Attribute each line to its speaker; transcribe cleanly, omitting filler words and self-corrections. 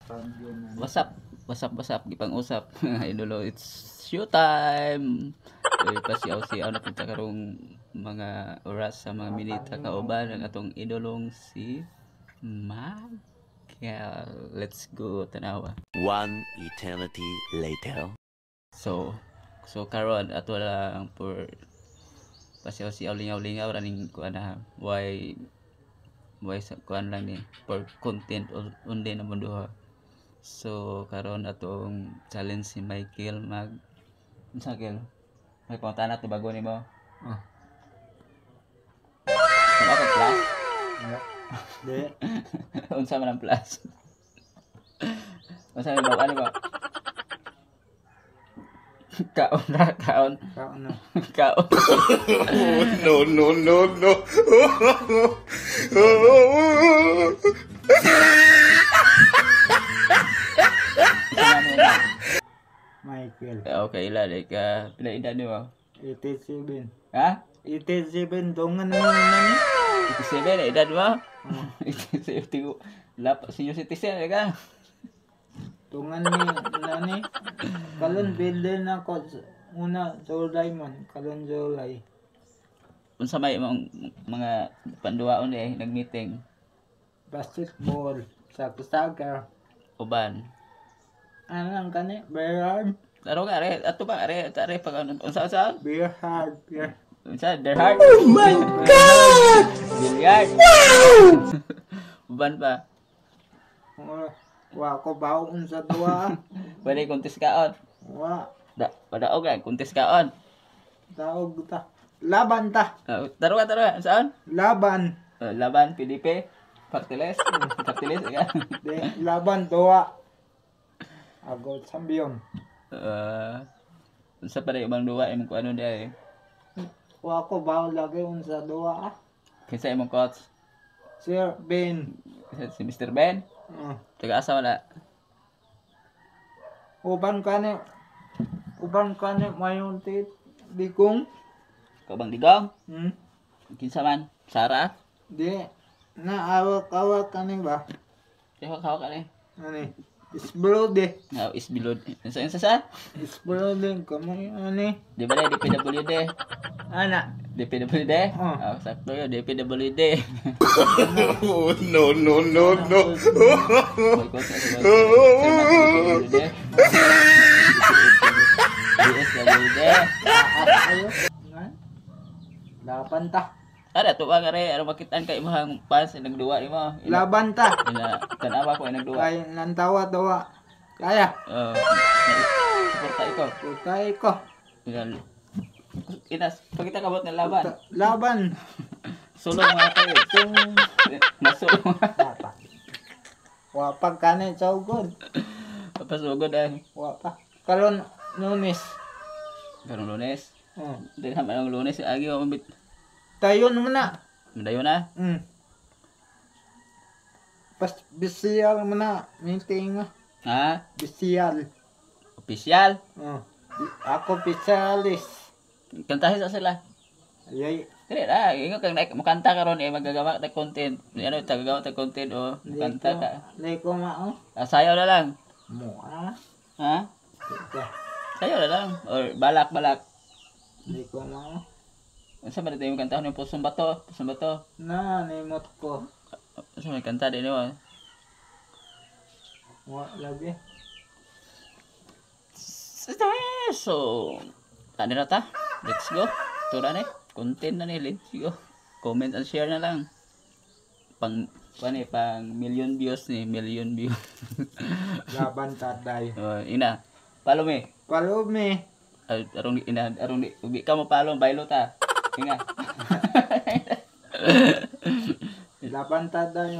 Speaker 1: What's up? What's up? What's up? Gipang-usap. Idolo, it's showtime. Pasiaw-siaw na punta karong mga oras sa mga minita kauban ang atong idolong si Michael. Let's go tanawa.
Speaker 2: One eternity later.
Speaker 1: So karon ato lang for pasiaw-siaw lingaw-lingaw raning kuan na why sa kuan lang ni for content only na mundo ha. So karon atong challenge si Michael mag unsa kel may pangutana to bago nimo. Ano ka plus?
Speaker 3: Di.
Speaker 1: Unsa man ang plus? Unsa man ba ano ba? Kaon na kaon.
Speaker 3: Kaon na.
Speaker 1: Kaon.
Speaker 2: No.
Speaker 3: Michael.
Speaker 1: Okay, like pila edad mo?
Speaker 3: 87.
Speaker 1: Ha?
Speaker 3: 87 dongan mo na ni.
Speaker 1: 87 edad mo? 87 lapa senior citizen ka.
Speaker 3: Dongan ni nani. Kalon builder na ko una July man, kalon July.
Speaker 1: Unsa may mga panduaon nag-meeting
Speaker 3: Basketball sa soccer.
Speaker 1: uban.
Speaker 3: Ano lang kani? Berhard.
Speaker 1: Laro ka are ato ba are pag unsa
Speaker 3: Berhard.
Speaker 1: unsa their heart. Oh my god. Billiard. Uban pa.
Speaker 3: Wa ko baon sa duwa.
Speaker 1: Pwede contest kaon.
Speaker 3: Wa
Speaker 1: Padaog ka contest kaon.
Speaker 3: taog ta. Laban ta.
Speaker 1: Taro ka saan?
Speaker 3: Laban.
Speaker 1: Laban PDP. Partiles ka.
Speaker 3: Di laban duwa. Agot sambiyon.
Speaker 1: Unsa pa rin ibang duwa imong kuano di
Speaker 3: Wa ko baon lagi unsa duwa.
Speaker 1: kinsa imong coach?
Speaker 3: Sir Ben.
Speaker 1: Si Mr. Ben? Taga asa wala?
Speaker 3: Uban kani mayon tit bigong.
Speaker 1: Kabang digong?
Speaker 3: Hmm?
Speaker 1: Kinsa man? Sara?
Speaker 3: Di na awak kani ba?
Speaker 1: Hawak ka ni.
Speaker 3: Ani? Isbrode.
Speaker 1: Isbilod. Sa?
Speaker 3: Isbrode kamo ani.
Speaker 1: Di ba na DPWD?
Speaker 3: Ana.
Speaker 1: DPWD? Sakto yun, DPWD.
Speaker 2: No.
Speaker 1: Boy, coach na si DPWD. DSWD.
Speaker 3: Ayo. Laban ta.
Speaker 1: Ada to ba ngare ano makitaan kay imong fans nagduwa nimo.
Speaker 3: Laban ta.
Speaker 1: Tanawa ko nagduwa.
Speaker 3: Kay nantawa. Kaya.
Speaker 1: Suporta iko.
Speaker 3: Putay ko.
Speaker 1: Inas, pagkita kabot ng laban.
Speaker 3: Laban.
Speaker 1: Sulong mga kayo. Nasulong.
Speaker 3: Wa pa kani sugod.
Speaker 1: Papasugod ay.
Speaker 3: Wa pa. Karon Lunes.
Speaker 1: Karong Lunes. Dili naman ang Lunes agi mo mabit.
Speaker 3: Tayon mo na.
Speaker 1: Madayon na.
Speaker 3: Pas bisiyal mo na. Meeting.
Speaker 1: Ha?
Speaker 3: Bisiyal.
Speaker 1: Official.
Speaker 3: Ako bisyalis.
Speaker 1: Kantahin sa sila.
Speaker 3: Ayay.
Speaker 1: Dili na, ingo kang makanta karon magagawa ta content. Ano tagagawa ta content o kanta ka.
Speaker 3: Lay ko mao.
Speaker 1: Sayaw na lang.
Speaker 3: Mua.
Speaker 1: Ha? Sayaw na lang or balak.
Speaker 3: Lay ko mao.
Speaker 1: Unsa man dito yung kanta ng Pusong Bato?
Speaker 3: Na nimot ko.
Speaker 1: Unsa may kanta din mo?
Speaker 3: Wa lagi.
Speaker 1: So, tani na ta. Let's go. Tura na content na ni. Let's go. Comment and share na lang. Pang million views ni, million views.
Speaker 3: Laban taday.
Speaker 1: Ina. Follow me.
Speaker 3: Follow me.
Speaker 1: Arong ubi ka mo follow baylo ta. Inga.
Speaker 3: Laban taday.